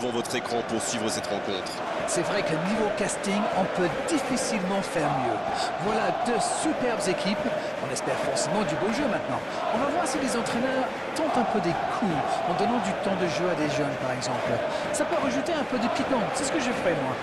Devant votre écran pour suivre cette rencontre. C'est vrai que niveau casting, on peut difficilement faire mieux. Voilà deux superbes équipes. On espère forcément du beau jeu maintenant. On va voir si les entraîneurs tentent un peu des coups en donnant du temps de jeu à des jeunes, par exemple. Ça peut rajouter un peu de piquant. C'est ce que je ferai, moi.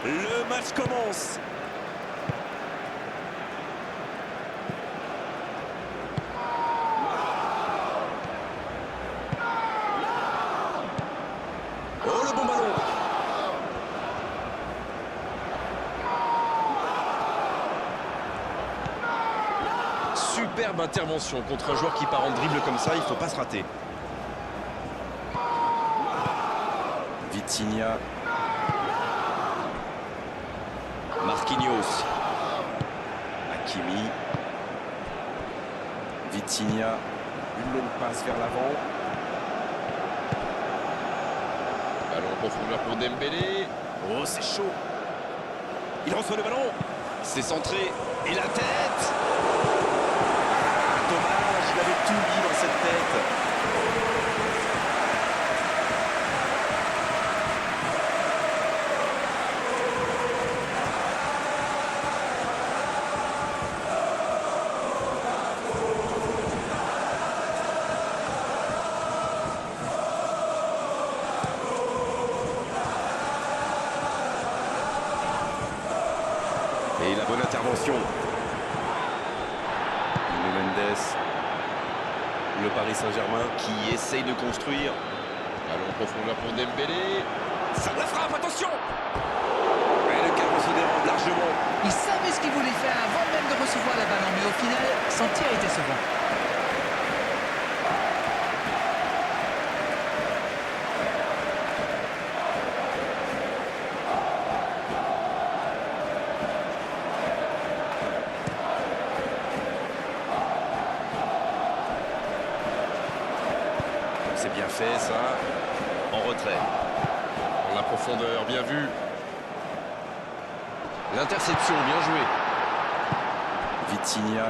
Le match commence. Oh, le bon ballon. Superbe intervention contre un joueur qui part en dribble comme ça, il ne faut pas se rater. Vitinha. Marquinhos. Hakimi. Vitinha. Une longue passe vers l'avant. Ballon en profondeur pour Dembélé. Oh, c'est chaud. Il reçoit le ballon. C'est centré. Et la tête. Dommage, il avait tout mis dans cette tête. Et la bonne intervention. Nuno Mendes. Le Paris Saint-Germain qui essaye de construire. Ballon en profondeur pour Dembélé. Ça la frappe, attention. Et le cadre se dérobe largement. Il savait ce qu'il voulait faire avant même de recevoir la ballon, mais au final, son tir était second. C'est bien fait, ça. En retrait. La profondeur, bien vu. L'interception, bien joué. Vitinha.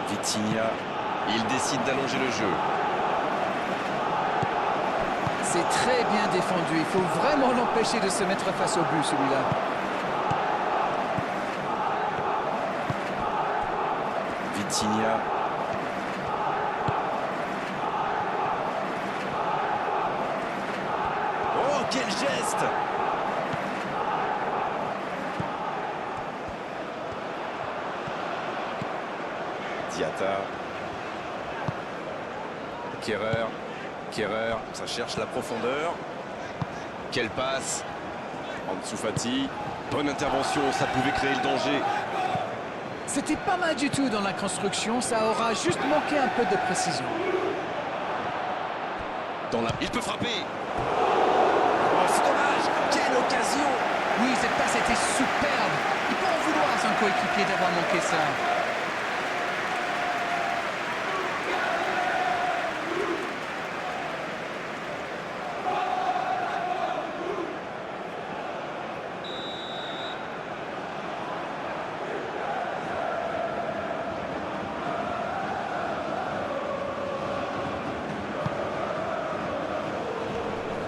Vitinha. Il décide d'allonger le jeu. C'est très bien défendu. Il faut vraiment l'empêcher de se mettre face au but, celui-là. Vitinha. Oh, quel geste! Diatta. Kehrer, ça cherche la profondeur. Quelle passe! Ansu Fati. Bonne intervention, ça pouvait créer le danger. C'était pas mal du tout dans la construction. Ça aura juste manqué un peu de précision. Il peut frapper! Oh, c'est dommage! Quelle occasion! Oui, cette passe était superbe. Il peut en vouloir à son coéquipier d'avoir manqué ça.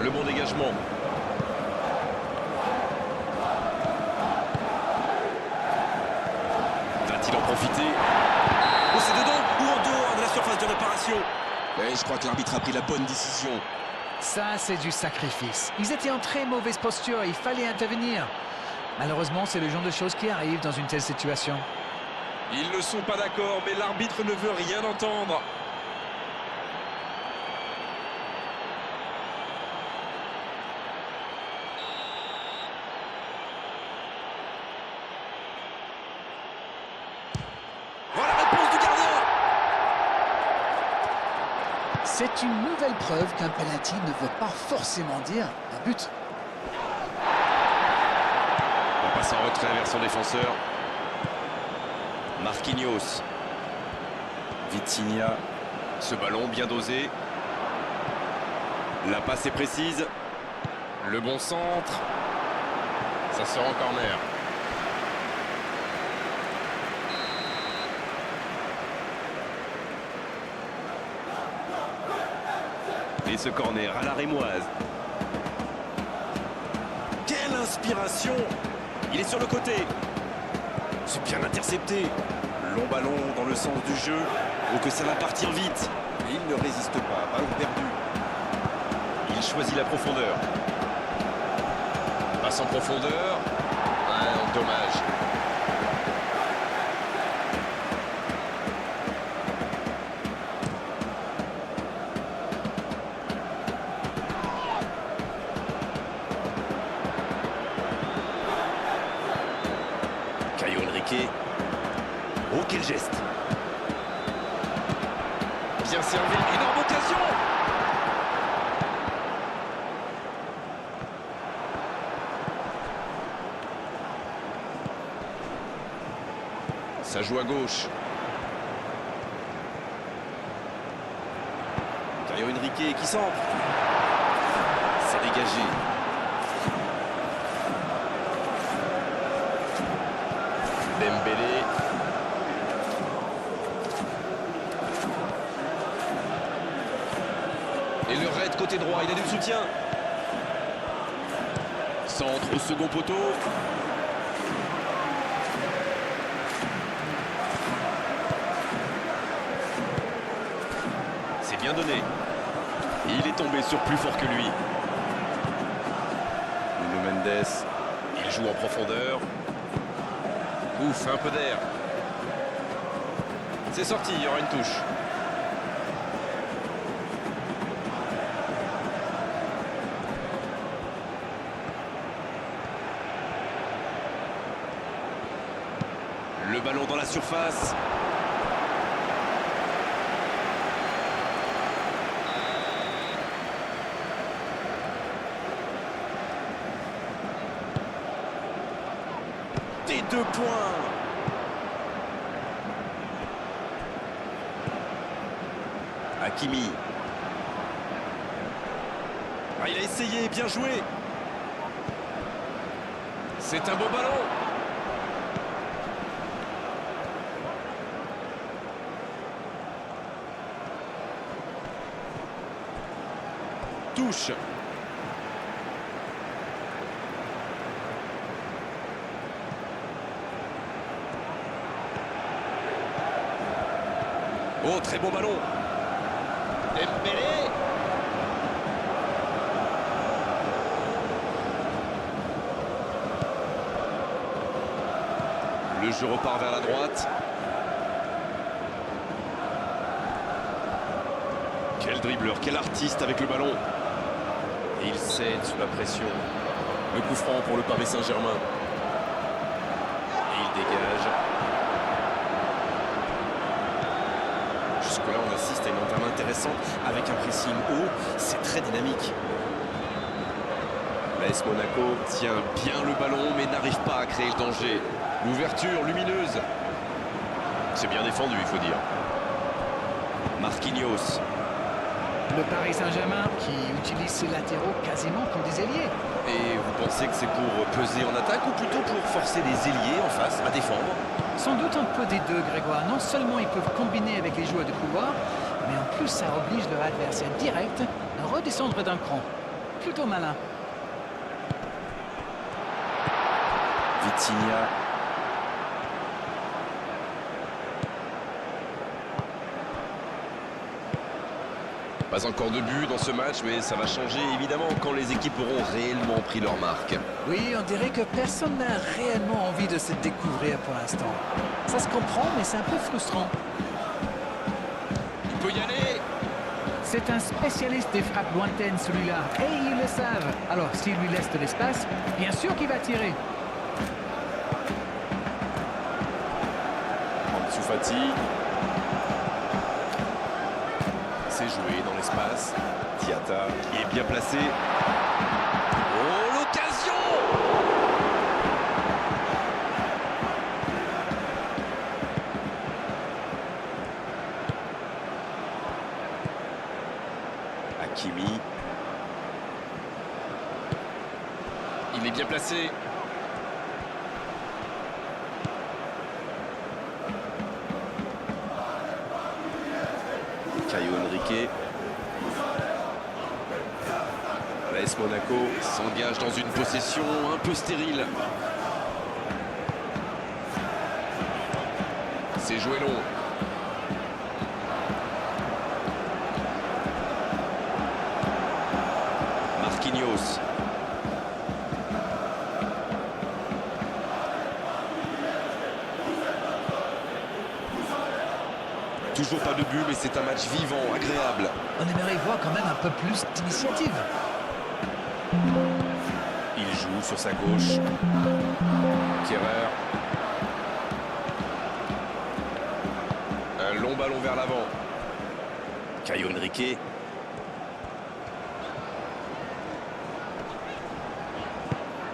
Le bon dégagement. Va-t-il en profiter? Oh, c'est dedans ou en dehors de la surface de réparation? Et je crois que l'arbitre a pris la bonne décision. Ça, c'est du sacrifice. Ils étaient en très mauvaise posture. Il fallait intervenir. Malheureusement, c'est le genre de choses qui arrivent dans une telle situation. Ils ne sont pas d'accord, mais l'arbitre ne veut rien entendre. C'est une nouvelle preuve qu'un penalty ne veut pas forcément dire un but. On va passe en retrait vers son défenseur. Marquinhos. Vitinha. Ce ballon bien dosé. La passe est précise. Le bon centre. Ça sort en corner. Et ce corner à la rémoise. Quelle inspiration! Il est sur le côté. C'est bien intercepté. Long ballon dans le sens du jeu. Oh, que ça va partir vite. Et il ne résiste pas. Ballon perdu. Il choisit la profondeur. Passe en profondeur. Ah, non, dommage. Caio Henrique. Oh, quel geste! Bien servi, énorme occasion! Ça joue à gauche. Caio Henrique qui centre. C'est dégagé. Dembélé. Et le raid côté droit, il a du soutien. Centre au second poteau. C'est bien donné. Il est tombé sur plus fort que lui. Nuno Mendes. Il joue en profondeur. Ouf, un peu d'air. C'est sorti, il y aura une touche. Le ballon dans la surface. Des 2 points. Hakimi. Ah, il a essayé, bien joué. C'est un beau ballon. Touche. Oh, très beau ballon. Dembélé. Le jeu repart vers la droite. Quel dribbleur, quel artiste avec le ballon. Et il cède sous la pression. Le coup franc pour le Paris Saint-Germain. Et il dégage. Jusque-là, on assiste à une entame intéressante avec un pressing haut. C'est très dynamique. L'AS Monaco tient bien le ballon mais n'arrive pas à créer le danger. L'ouverture lumineuse. C'est bien défendu, il faut dire. Marquinhos. Le Paris Saint-Germain qui utilise ses latéraux quasiment comme des ailiers. Et vous pensez que c'est pour peser en attaque ou plutôt pour forcer les ailiers en face à défendre? Sans doute un peu des deux, Grégoire. Non seulement ils peuvent combiner avec les joueurs de couloir, mais en plus ça oblige leur adversaire direct à redescendre d'un cran. Plutôt malin. Vitinha. Pas encore de but dans ce match, mais ça va changer évidemment quand les équipes auront réellement pris leur marque. Oui, on dirait que personne n'a réellement envie de se découvrir pour l'instant. Ça se comprend, mais c'est un peu frustrant. Il peut y aller. C'est un spécialiste des frappes lointaines, celui-là. Et ils le savent. Alors, s'il lui laisse de l'espace, bien sûr qu'il va tirer. Ansu Fati. C'est joué dans l'espace. Diatta qui est bien placé. Oh, l'occasion! Hakimi. Il est bien placé. Caio Henrique. l'AS Monaco s'engage dans une possession un peu stérile. C'est joué long. Marquinhos. Toujours pas de but, mais c'est un match vivant, agréable. On aimerait voir quand même un peu plus d'initiative. Il joue sur sa gauche. Kehrer. Un long ballon vers l'avant. Caio Henrique.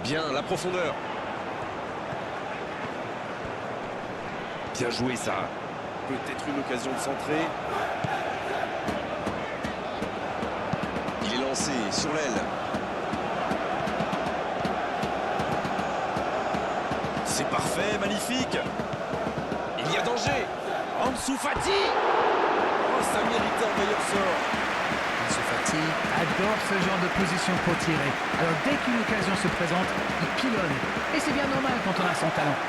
Bien, la profondeur. Bien joué ça. Peut-être une occasion de centrer. Il est lancé sur l'aile. C'est parfait, magnifique. Il y a danger. Ansu Fati. Oh, ça méritait un meilleur sort. Ansu Fati adore ce genre de position pour tirer. Alors dès qu'une occasion se présente, il pilonne. Et c'est bien normal quand on a son talent.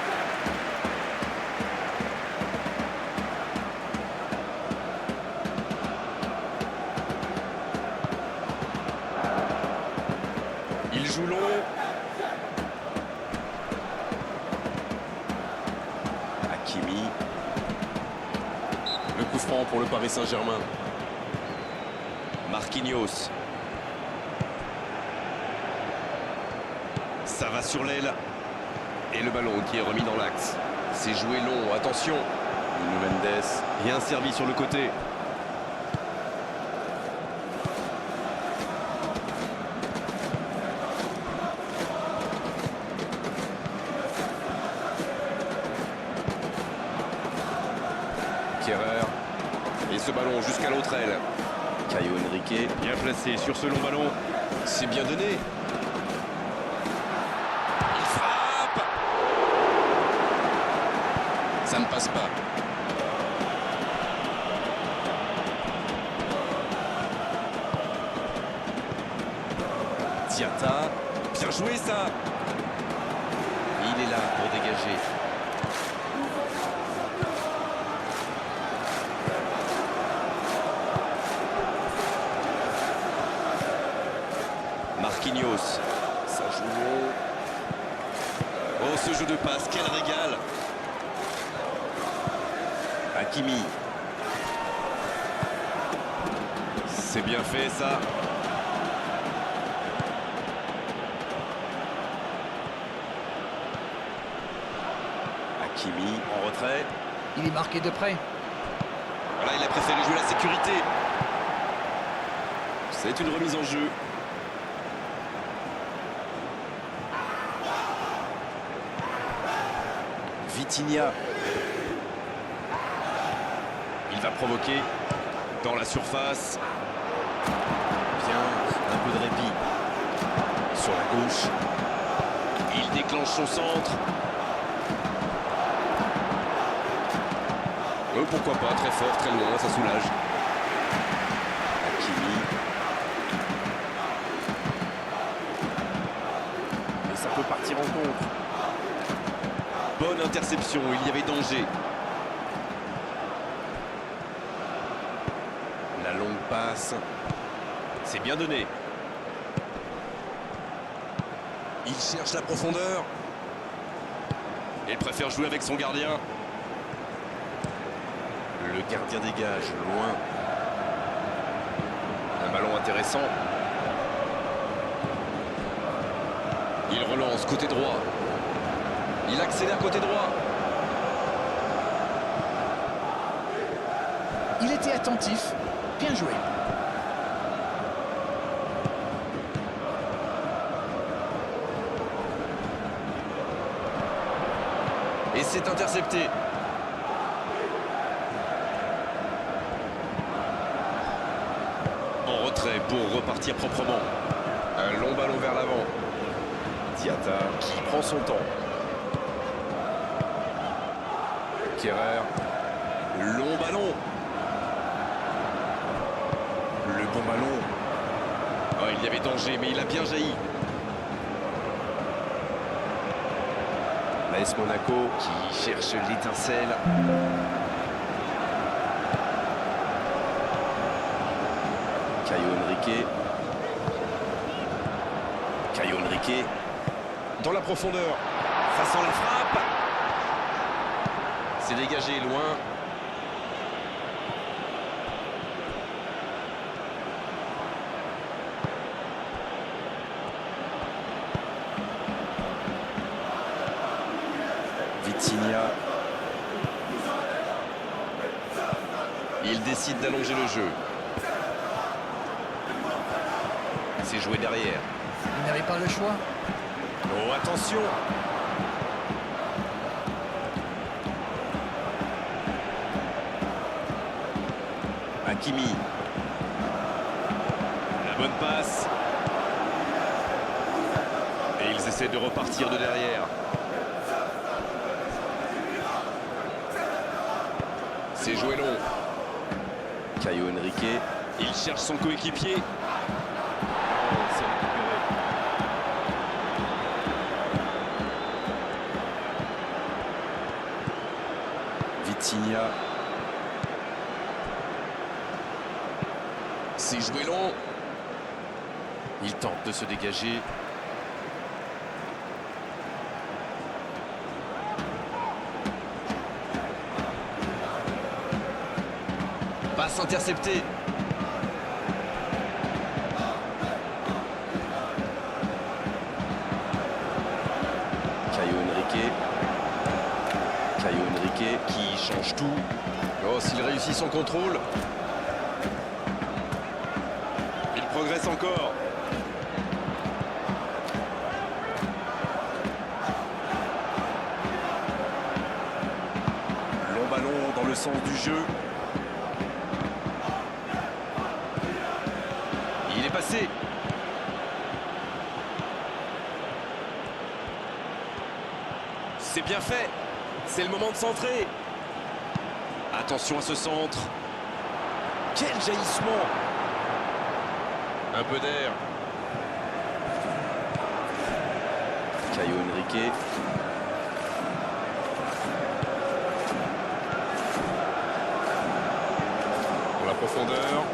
Il joue long. Hakimi. Le coup franc pour le Paris Saint-Germain. Marquinhos. Ça va sur l'aile. Et le ballon qui est remis dans l'axe. C'est joué long, attention. Nuno Mendes. Bien servi sur le côté. Kehrer. Et ce ballon jusqu'à l'autre aile. Caio Henrique, bien placé sur ce long ballon. C'est bien donné. Il frappe. Ça ne passe pas. Diatta. Bien joué ça. Il est là pour dégager. Marquinhos, ça joue long. Oh, ce jeu de passe, quel régal. Hakimi. C'est bien fait, ça. Hakimi en retrait. Il est marqué de près. Voilà, il a préféré jouer la sécurité. C'est une remise en jeu. Vitinha. Il va provoquer dans la surface. Bien, un peu de répit. Sur la gauche. Il déclenche son centre. Pourquoi pas, très fort, très loin, ça soulage. Hakimi. Et ça peut partir en contre. Bonne interception, il y avait danger. La longue passe. C'est bien donné. Il cherche la profondeur. Il préfère jouer avec son gardien. Le gardien dégage, loin. Un ballon intéressant. Il relance côté droit. Il accélère côté droit. Il était attentif. Bien joué. Et c'est intercepté. En retrait pour repartir proprement. Un long ballon vers l'avant. Diatta qui prend son temps. Kerrer. Long ballon. Le bon ballon. Oh, il y avait danger, mais il a bien jailli. l'AS Monaco qui cherche l'étincelle. Caio Henrique. Caio Henrique. Dans la profondeur. Façon la frappe. C'est dégagé loin. Vitinha. Il décide d'allonger le jeu. C'est joué derrière. Il n'avait pas le choix. Oh, attention! Hakimi. La bonne passe. Et ils essaient de repartir de derrière. C'est joué long. Caio Henrique. Il cherche son coéquipier. Oh, c'est récupéré. Vitinha. C'est joué long. Il tente de se dégager. Passe interceptée. Caio Henrique. Caio Henrique qui change tout. Oh, s'il réussit son contrôle. Il progresse encore. Long ballon dans le sens du jeu. Il est passé. C'est bien fait. C'est le moment de centrer. Attention à ce centre. Quel jaillissement. Un peu d'air. Caio Henrique. Pour la profondeur.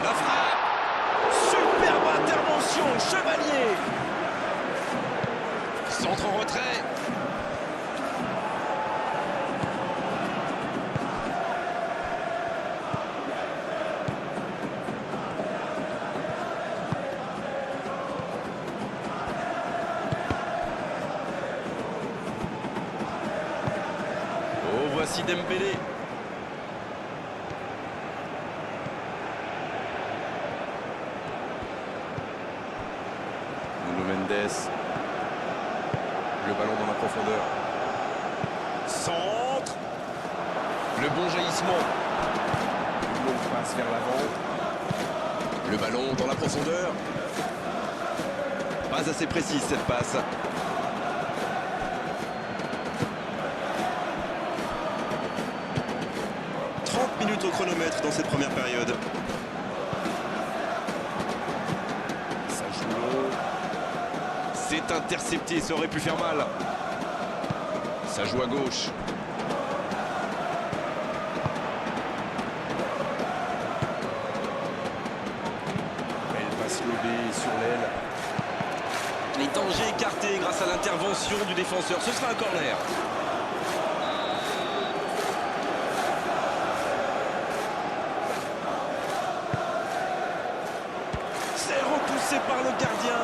La frappe. Superbe intervention, Chevalier. Centre en retrait. Oh, voici Dembélé. Nuno Mendes. Le ballon dans la profondeur. Centre. Le bon jaillissement. Une longue passe vers l'avant. Le ballon dans la profondeur. Pas assez précise cette passe. Minutes au chronomètre dans cette première période. Ça joue long. C'est intercepté, ça aurait pu faire mal. Ça joue à gauche. Elle passe lobée sur l'aile. Les dangers écartés grâce à l'intervention du défenseur. Ce sera un corner. Repoussé par le gardien.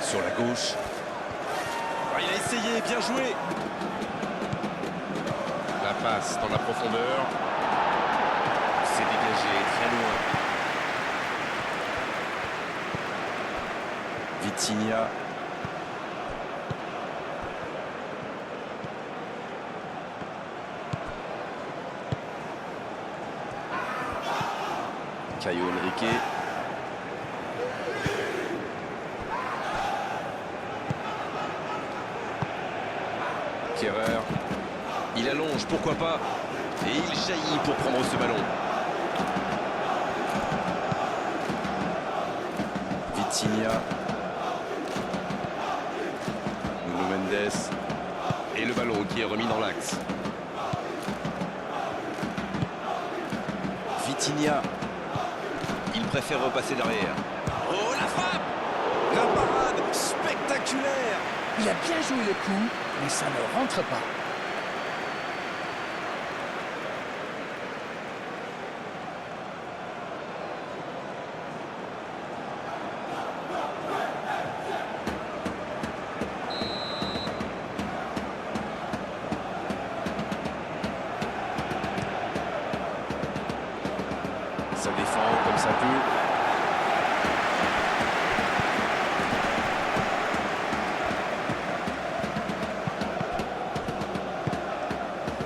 Sur la gauche. Ah, il a essayé, bien joué. La passe dans la profondeur. C'est dégagé très loin. Vitinha. Caio Henrique. Kerrer. Il allonge, pourquoi pas. Et il jaillit pour prendre ce ballon. Vitinha. Nuno Mendes. Et le ballon qui est remis dans l'axe. Vitinha. Il préfère repasser derrière. Oh, la frappe! La parade spectaculaire! Il a bien joué le coup, mais ça ne rentre pas. Ça défend comme ça peut.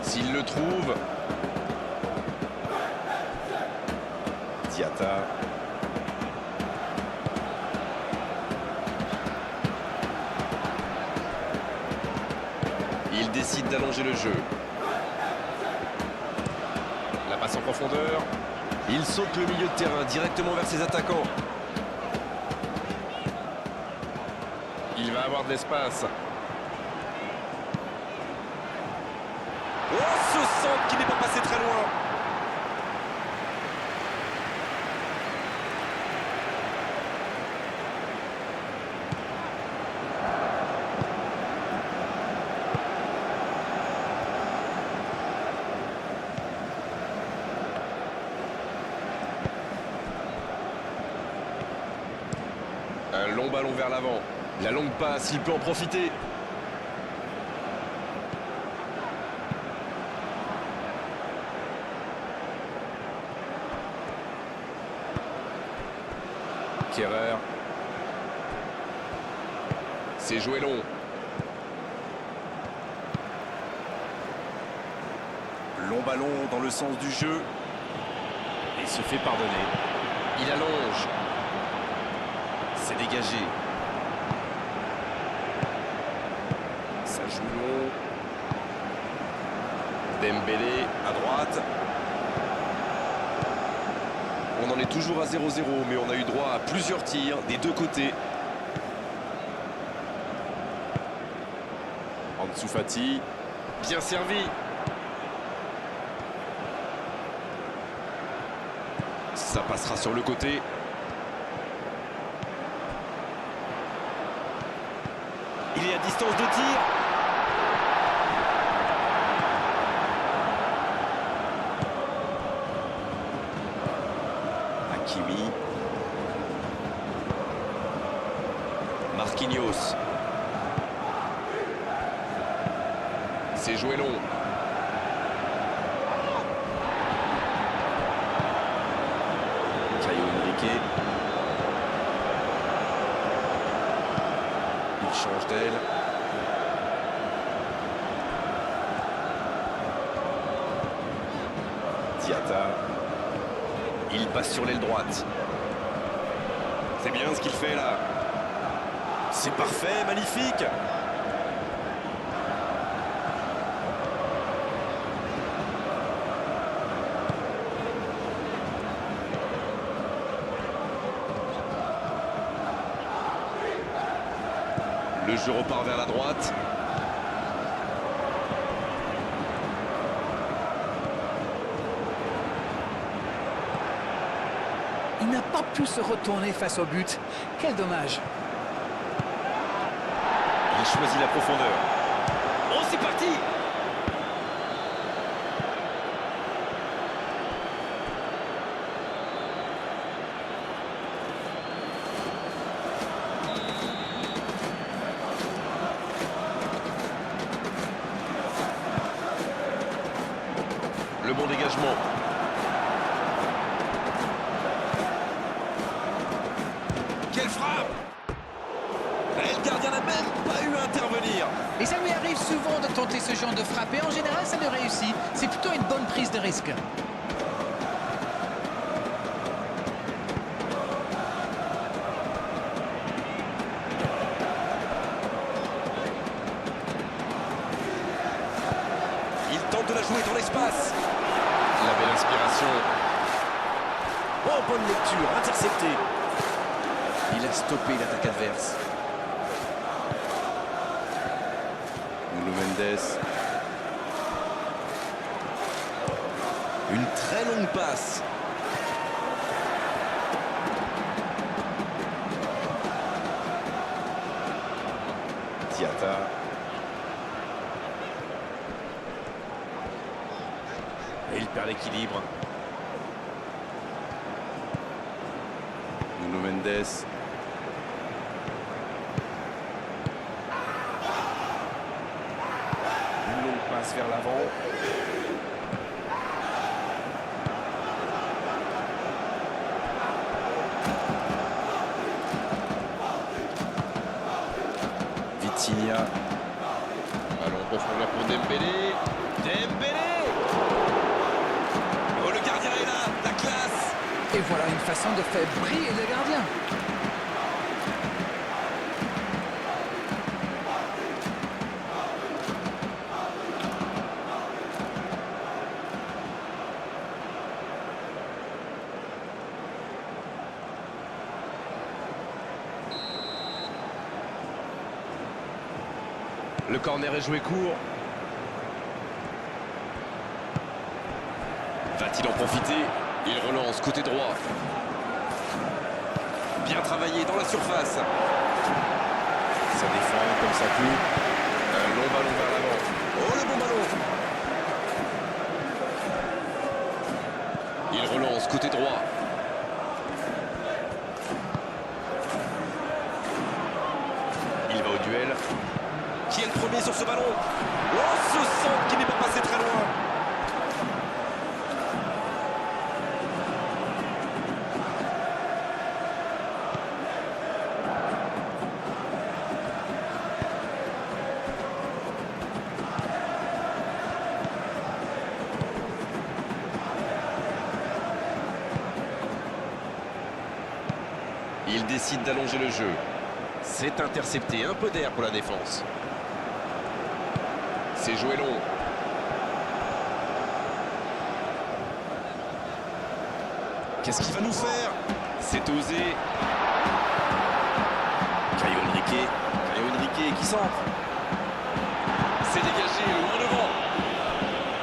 S'il le trouve. Diatta. Il décide d'allonger le jeu. La passe en profondeur. Il saute le milieu de terrain directement vers ses attaquants. Il va avoir de l'espace. Oh, ce centre qui n'est pas passé très loin. Un long ballon vers l'avant. La longue passe, il peut en profiter. Kerrer. C'est joué long. Long ballon dans le sens du jeu. Et se fait pardonner. Il allonge. C'est dégagé. Ça joue long. Dembélé à droite. On en est toujours à 0-0, mais on a eu droit à plusieurs tirs des deux côtés. Ansu Fati, bien servi. Ça passera sur le côté. Il est à distance de tir. Hakimi. Marquinhos. C'est joué long. Caio Henrique. Il change d'aile. Diatta. Il passe sur l'aile droite. C'est bien ce qu'il fait là. C'est parfait, magnifique. Le jeu repart vers la droite. Il n'a pas pu se retourner face au but. Quel dommage. Il choisit la profondeur. Oh, c'est parti! Le bon dégagement. Quelle frappe! ce genre de frappe et en général ça le réussit. C'est plutôt une bonne prise de risque. Il tente de la jouer dans l'espace. La belle inspiration. Oh, bonne lecture, intercepté. Il a stoppé l'attaque adverse. Nuno Mendes. Une très longue passe. Diatta. Et il perd l'équilibre. Nuno Mendes. Une longue passe vers l'avant. Vitinha. Ballon profond là pour Dembélé. Dembélé. Oh, le gardien est là, la classe. Et voilà une façon de faire briller le gardien. Le corner est joué court. Va-t-il en profiter? Il relance côté droit. Bien travaillé dans la surface. Ça défend comme ça peut. Un long ballon vers l'avant. Oh, le bon ballon. Il relance côté droit. Il va au duel. Qui est le premier sur ce ballon? Oh, ce centre qui n'est pas passé très loin. Il décide d'allonger le jeu. C'est intercepté, un peu d'air pour la défense. C'est joué long. Qu'est-ce qu'il va nous faire? C'est osé. Caio Henrique qui centre. C'est dégagé, loin devant.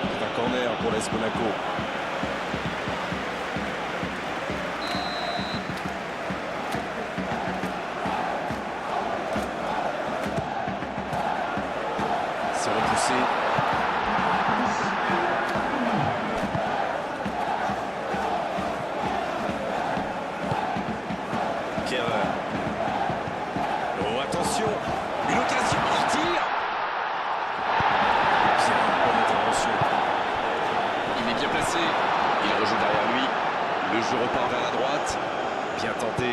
C'est un corner pour l'AS Monaco. C'est repoussé. Kerr. Oh, attention. Une occasion, il tire. Bien, bonne intervention. Il est bien placé. Il rejoue derrière lui. Le jeu repart vers la droite. Bien tenté.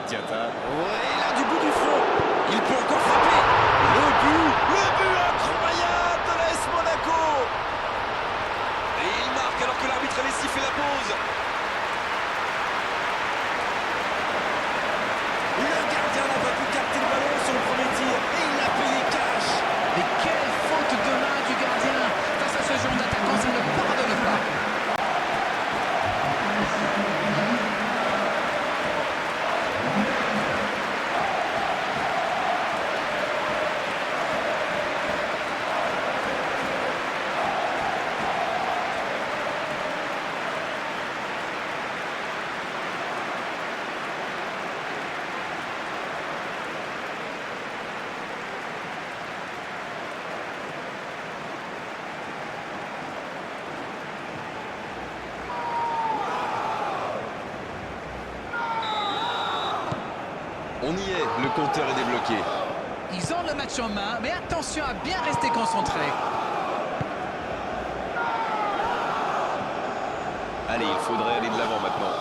Diatta. Ouais, là, du bout du front. Il peut encore frapper. Le but incroyable de l'AS Monaco. Et il marque alors que l'arbitre avait sifflé la pause. Le gardien n'a pas pu capter le ballon sur le premier tir et il a payé cash. Mais quelle faute de main du gardien. Face à ce genre d'attaquant, ça ne pardonne pas. On y est, le compteur est débloqué. Ils ont le match en main, mais attention à bien rester concentré. Allez, il faudrait aller de l'avant maintenant.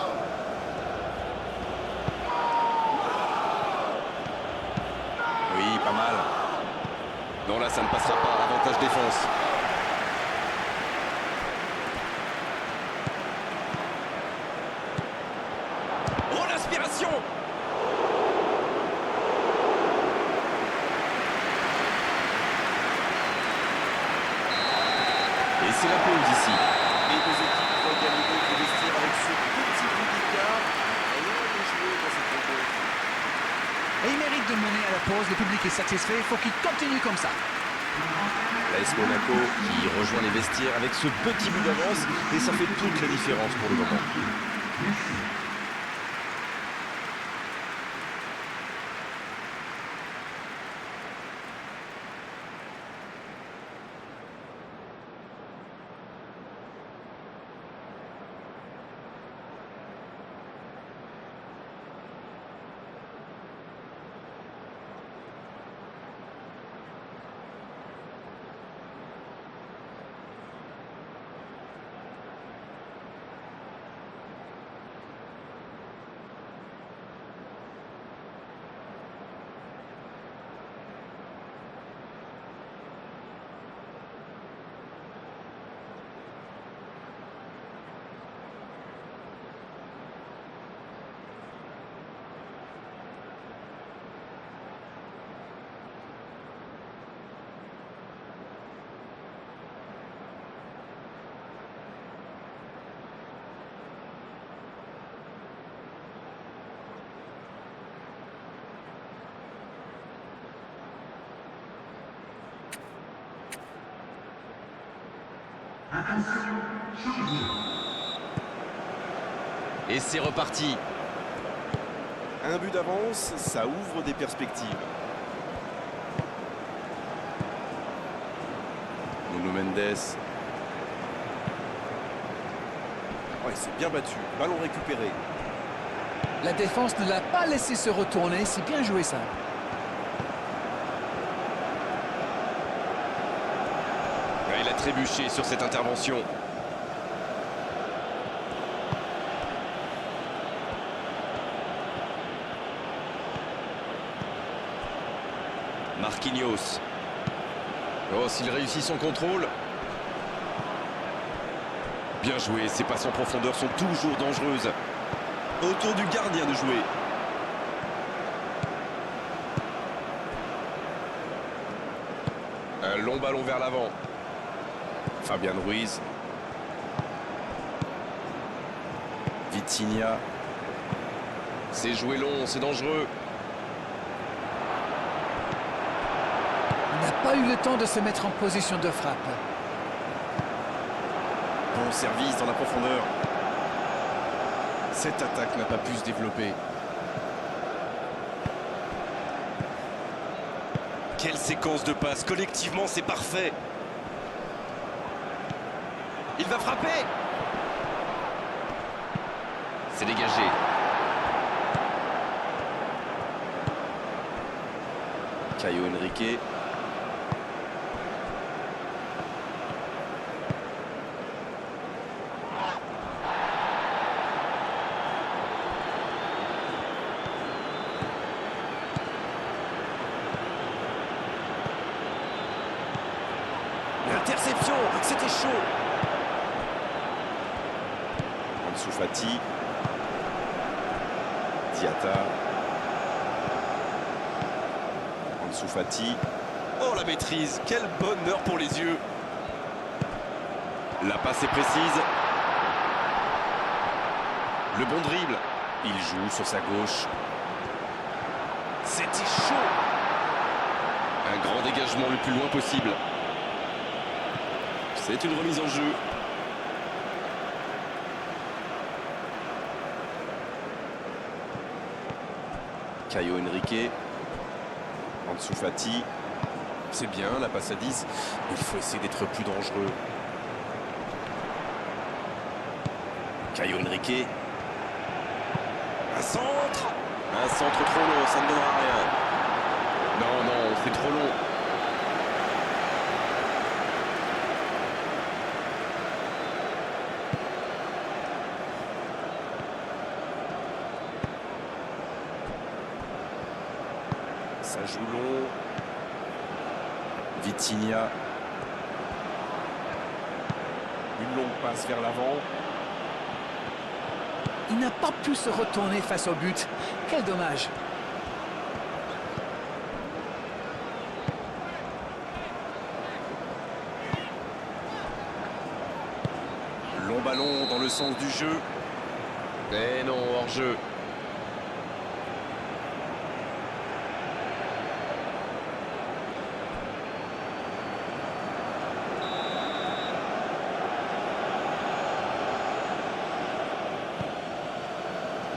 Oui, pas mal. Non, là, ça ne passera pas. Avantage défense. Oh, l'inspiration! Et c'est la pause ici. Les deux équipes vont gagner de vestiaire avec ce petit but d'écart. Rien n'est joué dans cette rencontre. Et il mérite de mener à la pause, le public est satisfait, il faut qu'il continue comme ça. L'AS Monaco qui rejoint les vestiaires avec ce petit but d'avance et ça fait toute la différence pour le moment. Et c'est reparti. Un but d'avance, ça ouvre des perspectives. Nuno Mendes. Ouais, c'est bien battu. Ballon récupéré. La défense ne l'a pas laissé se retourner, c'est bien joué ça. Il a trébuché sur cette intervention. Marquinhos. Oh, s'il réussit son contrôle. Bien joué, ces passes en profondeur sont toujours dangereuses. Autour du gardien de jouer. Un long ballon vers l'avant. Fabian Ruiz. Vitinha. C'est joué long, c'est dangereux. Il n'a pas eu le temps de se mettre en position de frappe. Bon service dans la profondeur. Cette attaque n'a pas pu se développer. Quelle séquence de passes. Collectivement, c'est parfait. Il va frapper. C'est dégagé. Caio Henrique. L'interception, c'était chaud. Ansu Fati. Diatta. Ansu Fati. Oh, la maîtrise. Quelle bonne heure pour les yeux. La passe est précise. Le bon dribble. Il joue sur sa gauche. C'était chaud. Un grand dégagement le plus loin possible. C'est une remise en jeu. Caio Henrique. Ansu Fati. C'est bien, la passe à 10. Il faut essayer d'être plus dangereux. Caio Henrique. Un centre. Un centre trop long, ça ne donnera rien. Non, non, c'est trop long. Ça joue long. Vitinha. Une longue passe vers l'avant. Il n'a pas pu se retourner face au but. Quel dommage. Long ballon dans le sens du jeu. Mais non, hors-jeu.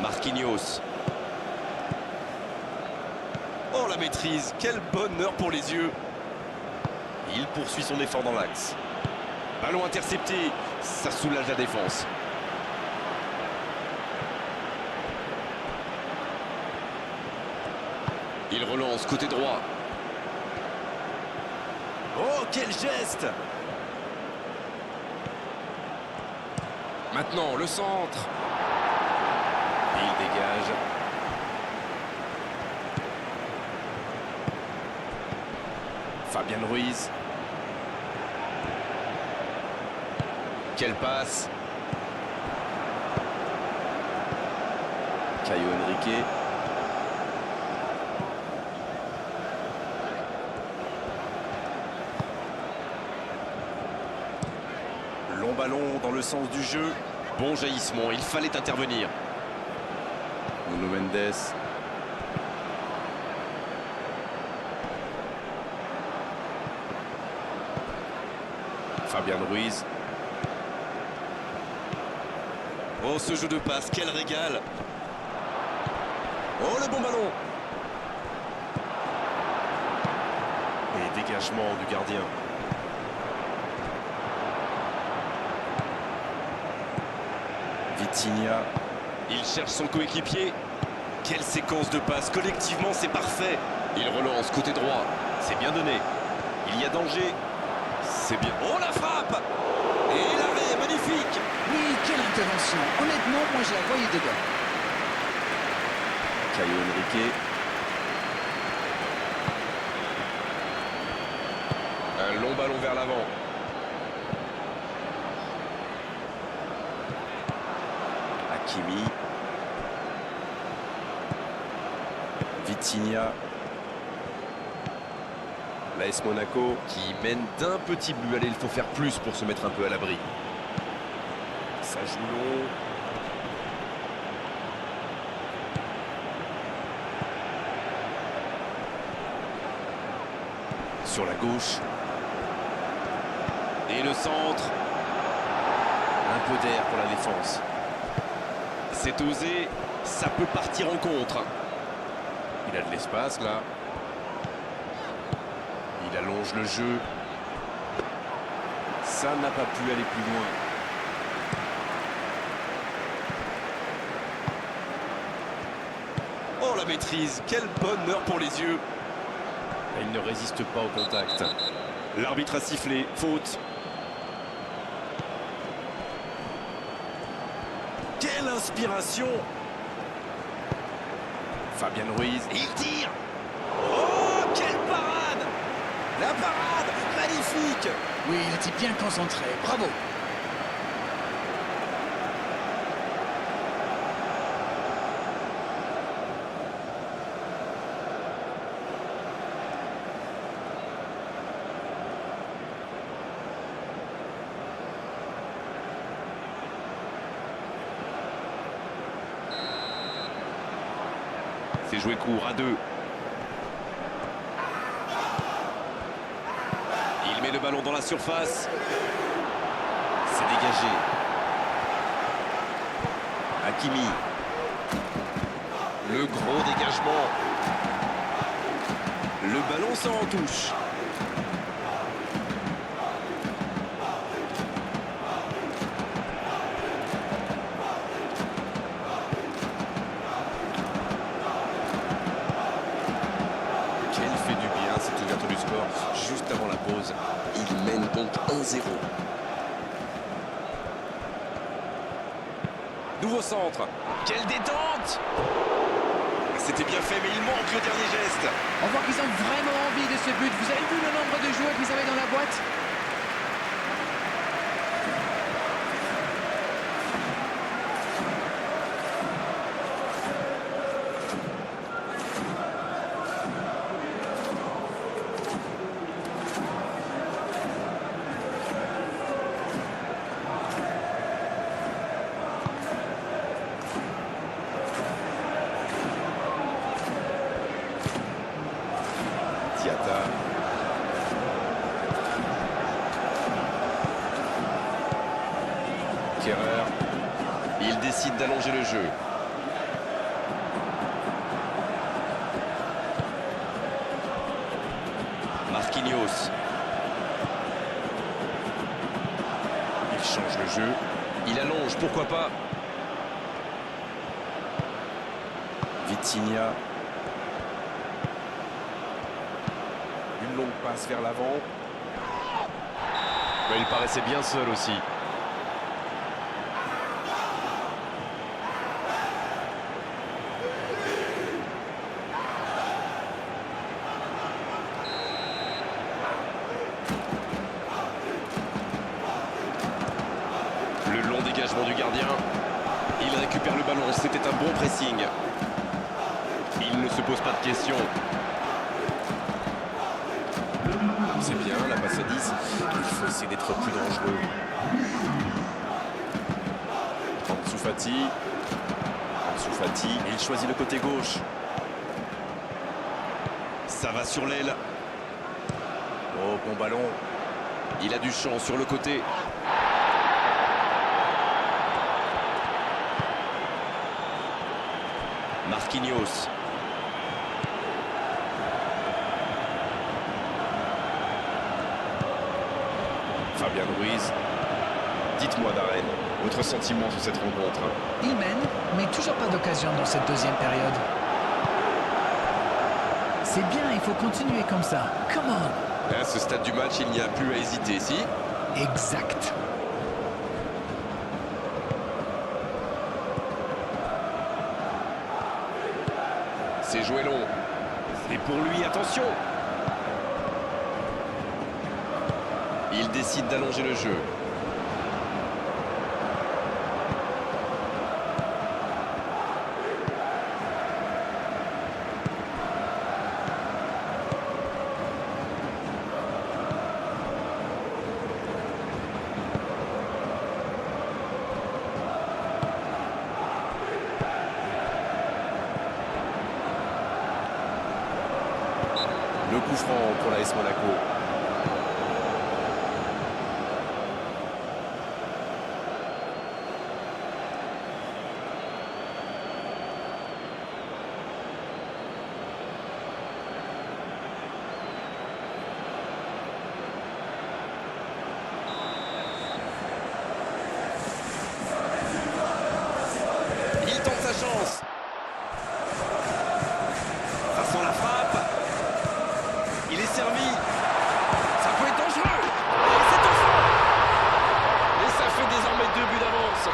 Marquinhos. Oh la maîtrise, quel bonheur pour les yeux. Il poursuit son effort dans l'axe. Ballon intercepté, ça soulage la défense. Il relance côté droit. Oh quel geste. Maintenant le centre. Il dégage. Fabien Ruiz. Quelle passe. Caio Henrique. Long ballon dans le sens du jeu. Bon jaillissement, il fallait intervenir. Nuno Mendes. Fabien Ruiz. Oh, ce jeu de passe, quel régal. Oh, le bon ballon. Et dégagement du gardien. Vitinha. Il cherche son coéquipier. Quelle séquence de passes. Collectivement, c'est parfait. Il relance côté droit. C'est bien donné. Il y a danger. C'est bien. Oh, la frappe. Et l'arrêt, magnifique. Oui, quelle intervention. Honnêtement, moi je la voyais dedans. Caio Henrique. Un long ballon vers l'avant. Hakimi. Vitinha. L'AS Monaco qui mène d'un petit but. Allez, il faut faire plus pour se mettre un peu à l'abri. Ça joue long. Sur la gauche. Et le centre. Un peu d'air pour la défense. C'est osé. Ça peut partir en contre. Il a de l'espace là. Il allonge le jeu. Ça n'a pas pu aller plus loin. Oh la maîtrise, quel bonheur pour les yeux. Et il ne résiste pas au contact. L'arbitre a sifflé, faute. Quelle inspiration. Fabien Ruiz, il tire. Oh, quelle parade. La parade, magnifique. Oui, il était bien concentré. Bravo. C'est joué court à deux. Il met le ballon dans la surface. C'est dégagé. Hakimi. Le gros dégagement. Le ballon sort en touche. Juste avant la pause, il mène donc 1-0. Nouveau centre. Quelle détente. c'était bien fait, mais il manque le dernier geste. On voit qu'ils ont vraiment envie de ce but. Vous avez vu le nombre de joueurs qu'ils avaient dans la boîte? Diatta. Kerrer. Il décide d'allonger le jeu. Marquinhos. Il change le jeu. Il allonge, pourquoi pas. Vitinha. Une longue passe vers l'avant. Ouais, il paraissait bien seul aussi. Le long dégagement du gardien. Il récupère le ballon, c'était un bon pressing. Il ne se pose pas de questions. C'est bien, la passe à 10. Il faut essayer d'être plus dangereux. Ansu Fati. Ansu Fati. Il choisit le côté gauche. Ça va sur l'aile. Oh, bon ballon. Il a du champ sur le côté. Marquinhos. Fabien Ruiz. Dites-moi, Darren, votre sentiment sur cette rencontre? Il mène, mais toujours pas d'occasion dans cette deuxième période. C'est bien, il faut continuer comme ça. Come on! À ce stade du match, il n'y a plus à hésiter, si? Exact. C'est joué long. Et pour lui, attention! Il décide d'allonger le jeu. Le coup franc pour l'AS Monaco. Il tente sa chance. Façon la frappe. Il est servi. Ça peut être dangereux. Et c'est au fond. Et ça fait désormais 2 buts d'avance.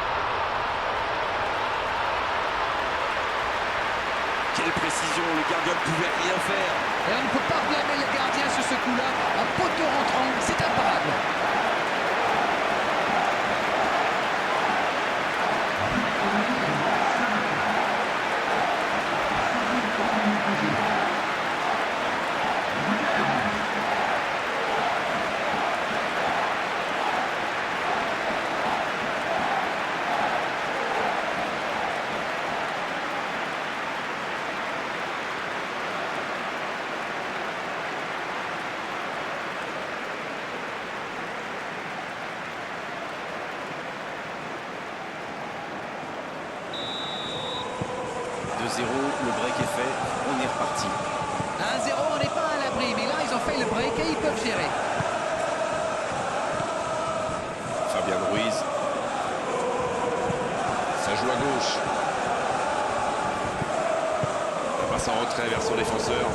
Quelle précision, le gardien ne pouvait rien faire. Et on ne peut pas blâmer le gardien sur ce coup-là. Un poteau rentrant, c'est imparable. Le break est fait, on est reparti. 1-0, on n'est pas à l'abri, mais là, ils ont fait le break et ils peuvent gérer. Fabien Ruiz. Ça joue à gauche. La passe en retrait vers son défenseur.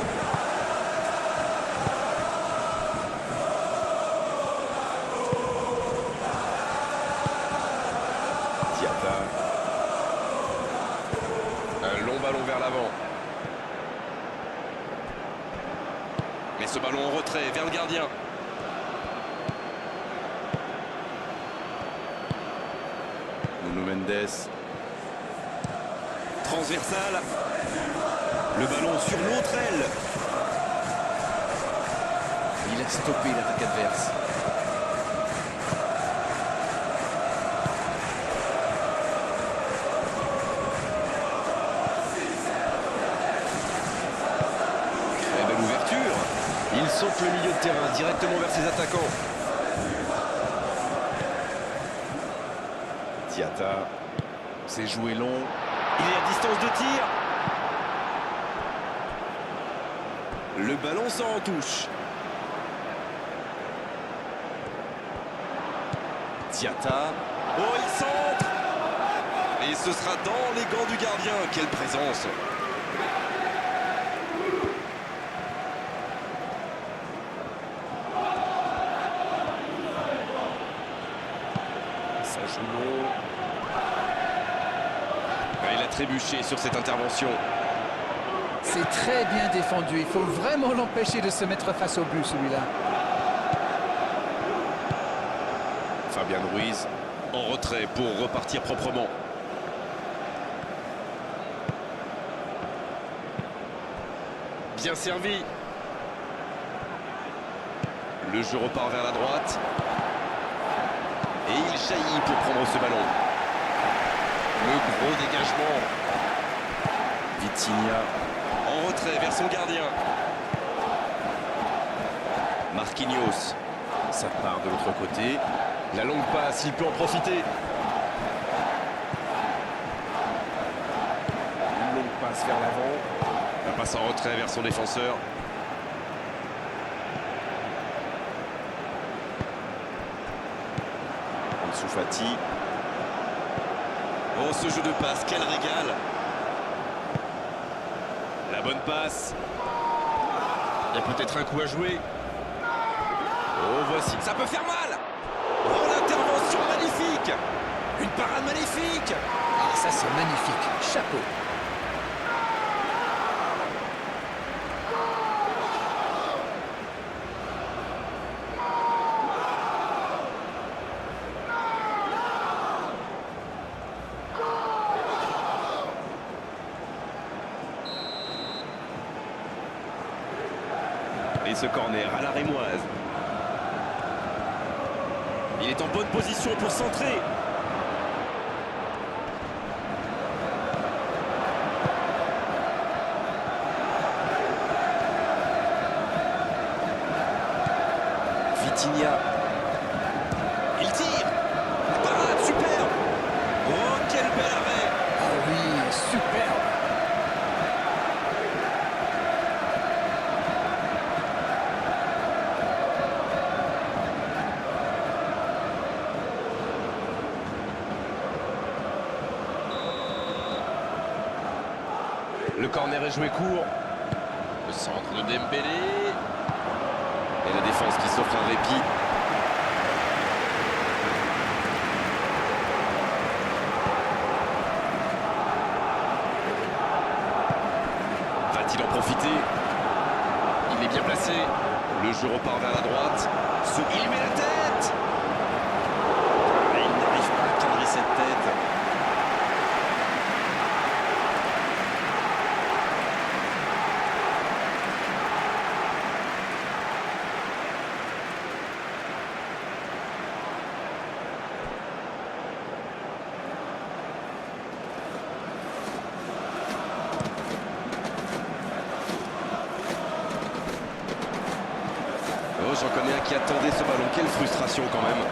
Diatta. Un long ballon vers l'avant. ce ballon en retrait vers le gardien. Nuno Mendes. Transversal. Le ballon sur l'autre aile. Il a stoppé l'attaque adverse. Très belle ouverture. Il saute le milieu de terrain directement vers ses attaquants. Diatta. C'est joué long. Il est à distance de tir. Le ballon sort en touche. Diatta. Oh, il centre. Et ce sera dans les gants du gardien. Quelle présence. Ça joue long. Il a trébuché sur cette intervention. C'est très bien défendu. Il faut vraiment l'empêcher de se mettre face au but, celui-là. Fabian Ruiz en retrait pour repartir proprement. Bien servi. Le jeu repart vers la droite. Et il jaillit pour prendre ce ballon. Le gros dégagement. Vitinha en retrait vers son gardien. Marquinhos. Ça part de l'autre côté. La longue passe, il peut en profiter. Une longue passe vers l'avant. La passe en retrait vers son défenseur. Ansu Fati. Oh, ce jeu de passe, quel régal. La bonne passe. Il y a peut-être un coup à jouer. Oh, voici. Ça peut faire mal. Oh, l'intervention magnifique. Une parade magnifique. Ah, ça c'est magnifique. Chapeau. Et ce corner à la rémoise. Il est en bonne position pour centrer. Vitinha. Il tire. Parade, superbe. Oh, quel bel arrêt. Ah oui, superbe. Le corner est joué court. Le centre de Dembélé. Et la défense qui s'offre un répit. Va-t-il en profiter? Il est bien placé. Le jeu repart vers la droite. Il met la tête. Et il n'arrive pas à cadrer cette tête. Oh, j'en connais un qui attendait ce ballon. Quelle frustration quand même.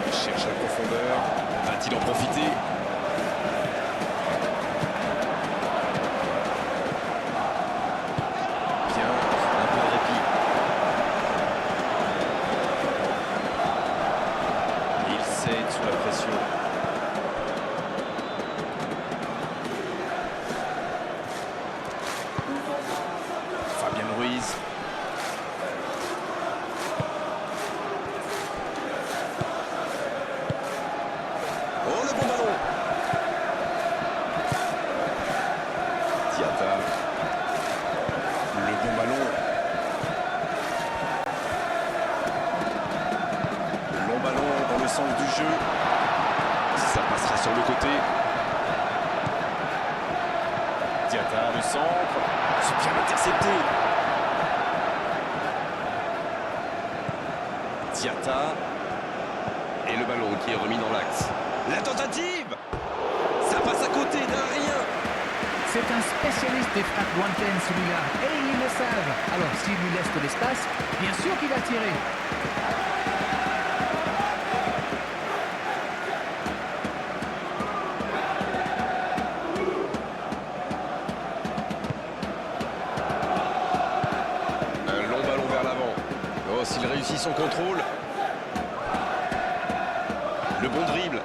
Il cherche la profondeur. Va-t-il en profiter? Bien, un peu de répit. Il cède sous la pression. Fabian Ruiz. Oh, le bon ballon. jeu. Ça passera sur le côté. Diatta, le centre. C'est bien intercepté. Diatta. Et le ballon qui est remis dans l'axe. La tentative. Ça passe à côté d'un rien. C'est un spécialiste des frappes lointaines, celui-là. Et ils le savent. Alors, s'il lui laisse de l'espace, bien sûr qu'il va tirer. Un long ballon vers l'avant. Oh, s'il réussit son contrôle. Le bon dribble.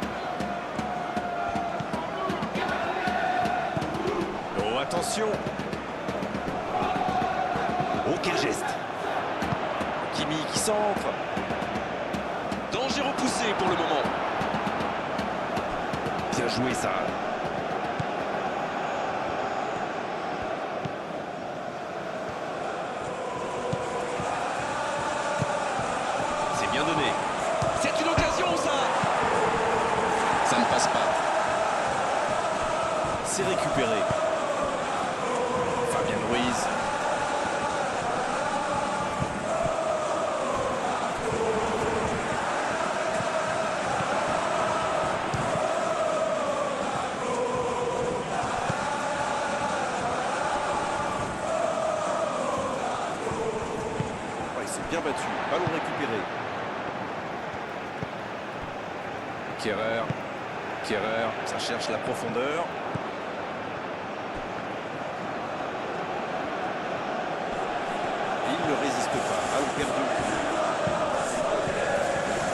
Oh, attention. Oh, quel geste. Kimi qui centre. Danger repoussé pour le moment. Bien joué ça. C'est bien donné. C'est une occasion ça. Ça ne passe pas. C'est récupéré. Fabien Ruiz. Il s'est bien battu. Ballon récupéré. Kerrer, ça cherche la profondeur. Il ne résiste pas. Ballon perdu.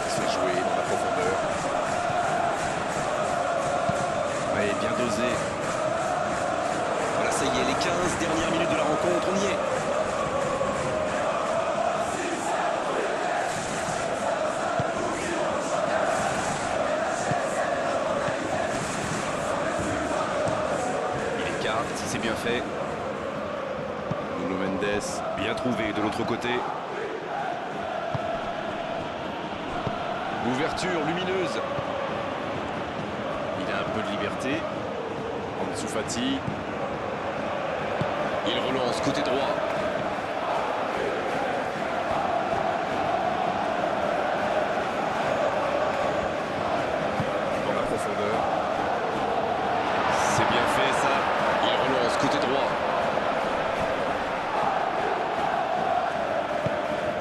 C'est joué dans la profondeur. Ouais, bien dosé. Voilà, ça y est, les 15 dernières minutes de la rencontre, on y est. C'est bien fait. Nuno Mendes, bien trouvé de l'autre côté. Ouverture lumineuse. Il a un peu de liberté. Ansu Fati. Il relance côté droit. Dans la profondeur. C'est bien fait ça. Il relance côté droit.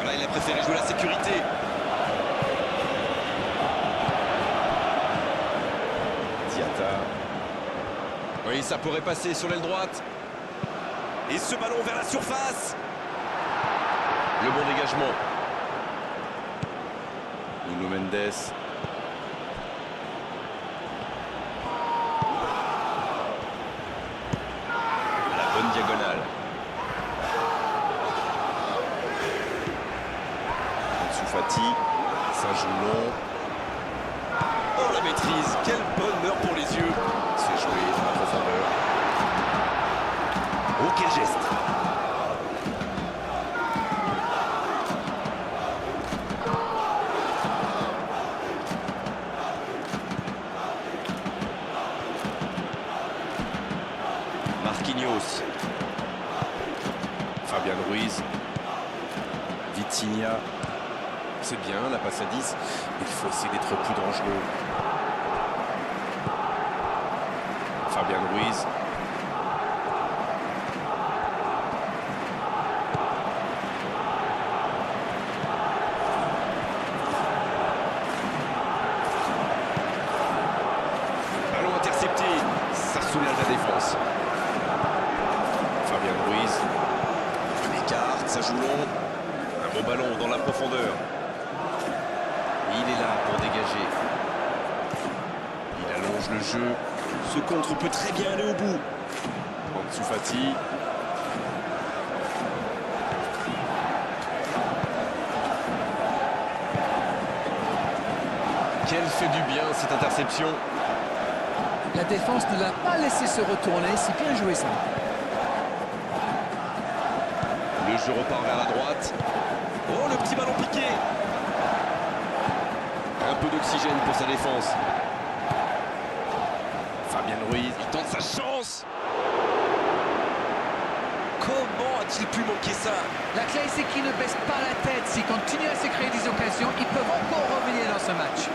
Là, il a préféré jouer la sécurité. Diatta. Oui, ça pourrait passer sur l'aile droite. Et ce ballon vers la surface. Le bon dégagement. Nuno Mendes. Bonne diagonale. Ansu Fati, ça joue long. Oh la maîtrise, quel bonheur pour les yeux. C'est joué dans la profondeur. Oh quel geste. Marquinhos. Fabien Ruiz. Vitinha. C'est bien la passe à 10. Il faut essayer d'être plus dangereux. Fabien Ruiz. Ballon intercepté. Ça soulage la défense. Fabien Ruiz. Il écarte, ça joue long. Un bon ballon dans la profondeur. Il est là pour dégager. Il allonge le jeu. Ce contre peut très bien aller au bout. Ansu Fati. Quelle fait du bien cette interception. La défense ne l'a pas laissé se retourner. C'est bien joué ça. Le jeu repart vers la droite. Oh, le petit ballon piqué. Un peu d'oxygène pour sa défense. Fabien Ruiz, il tente sa chance. Comment a-t-il pu manquer ça? La clé, c'est qu'ils ne baissent pas la tête. S'ils continuent à se créer des occasions, ils peuvent encore revenir dans ce match.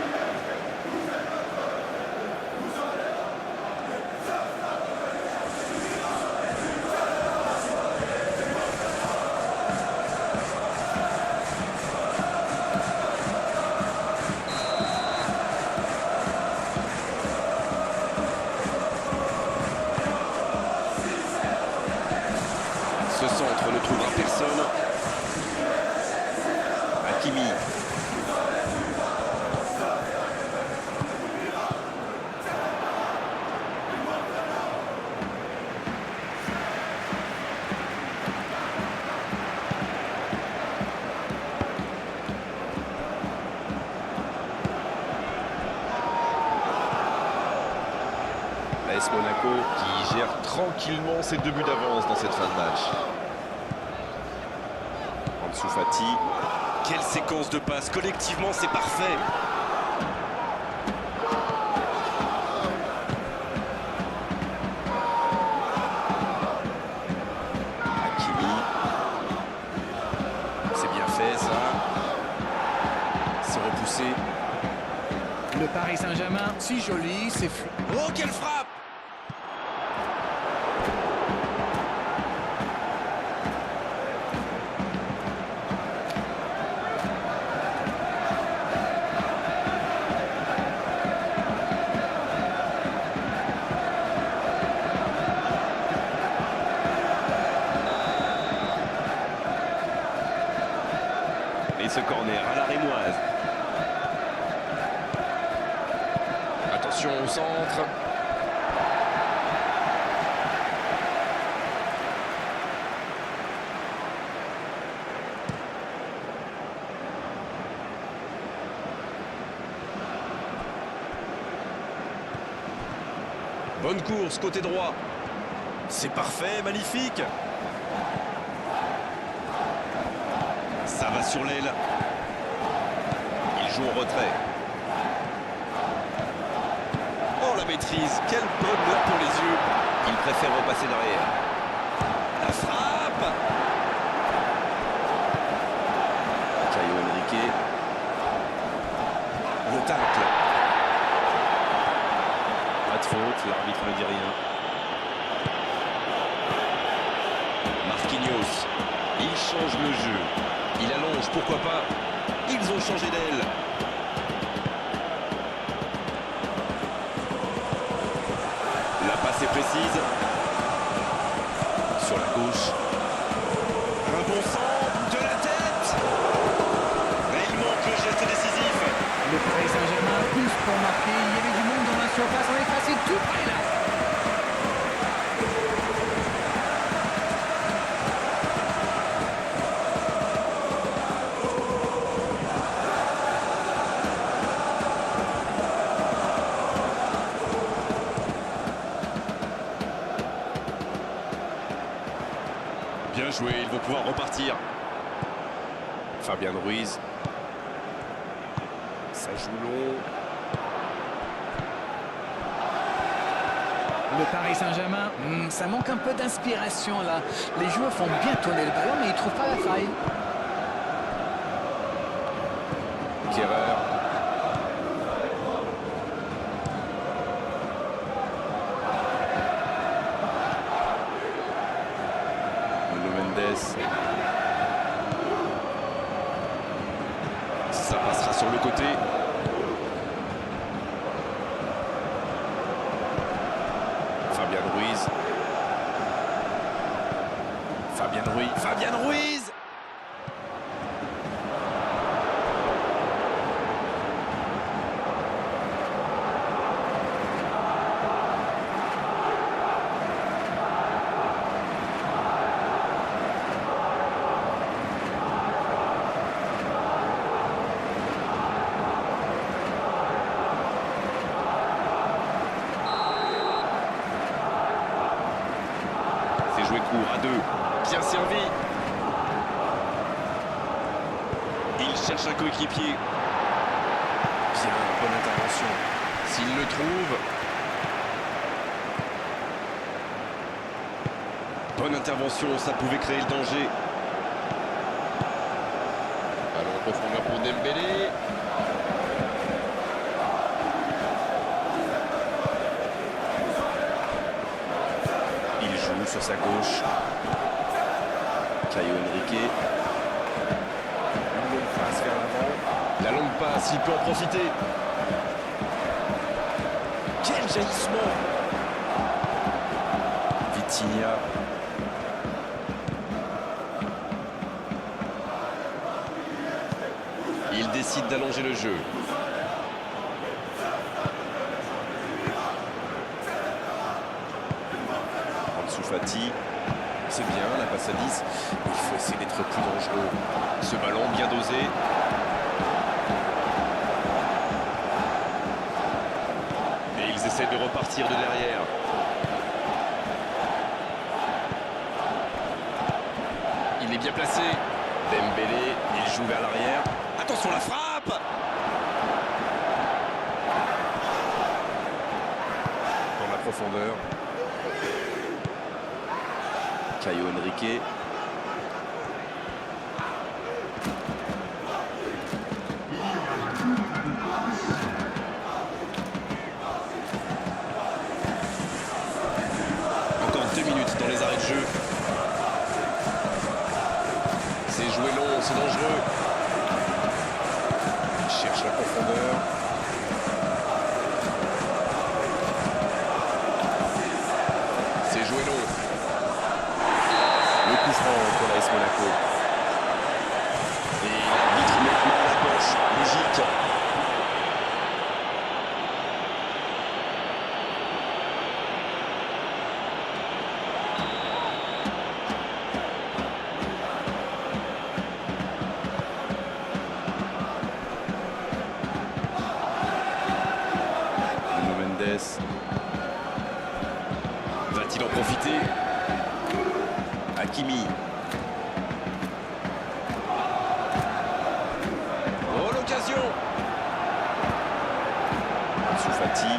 Ce centre ne trouvera personne. Hakimi. l'AS Monaco qui gère tranquillement ses 2 buts d'avance dans cette fin de match. Ansu Fati. Quelle séquence de passes, collectivement c'est parfait. Hakimi. C'est bien fait ça. C'est repoussé. Le Paris Saint-Germain, si joli, c'est fou. Oh, quelle frappe! Et ce corner à la rémoise. Attention au centre. Bonne course, côté droit. C'est parfait, magnifique. Ça va sur l'aile. Il joue en retrait. Oh, la maîtrise. Quel bonheur pour les yeux. Il préfère repasser derrière. La frappe. Caio Henrique. Le tacle. Pas de faute, l'arbitre ne dit rien. Marquinhos. Il change le jeu. Il allonge, pourquoi pas. Ils ont changé d'aile. La passe est précise. Sur la gauche. Un bon centre de la tête. Et il manque le geste décisif. Le Paris Saint-Germain pousse pour marquer. Il y avait du monde dans la surface. On est passé tout près là. Bien joué, ils vont pouvoir repartir. Fabien Ruiz. Ça joue long. Le Paris Saint-Germain, ça manque un peu d'inspiration là. Les joueurs font bien tourner le ballon, mais ils ne trouvent pas la faille. Kerrer. Ça passera sur le côté. Fabien Ruiz. Fabien Ruiz. Fabien Ruiz. Joué court à 2, bien servi. Il cherche un coéquipier. Bien, bonne intervention. S'il le trouve. Bonne intervention, ça pouvait créer le danger. Allons en profondeur pour Dembélé. Il joue sur sa gauche. Caio Henrique. Une longue passe vers l'avant. La longue passe, il peut en profiter. Quel jaillissement! Vitinha. Il décide d'allonger le jeu. Ansu Fati. C'est bien, la passe à 10. Il faut essayer d'être plus dangereux. Ce ballon bien dosé. Et ils essaient de repartir de derrière. Il est bien placé. Dembélé, il joue vers l'arrière. Attention la frappe! Dans la profondeur. Caio Henrique. Encore 2 minutes dans les arrêts de jeu. C'est joué long, c'est dangereux. Il cherche la profondeur. C'est joué long. Le coup franc pour l'AS Monaco. Et l'arbitre maintenant à la planche. Logique. Nuno Mendes. Va-t-il en profiter? Hakimi. Oh, l'occasion! Ansu Fati.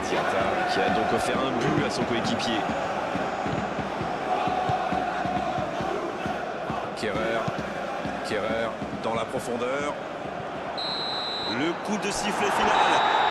Diatta qui a donc offert un but à son coéquipier. Kerrer dans la profondeur. Le coup de sifflet final.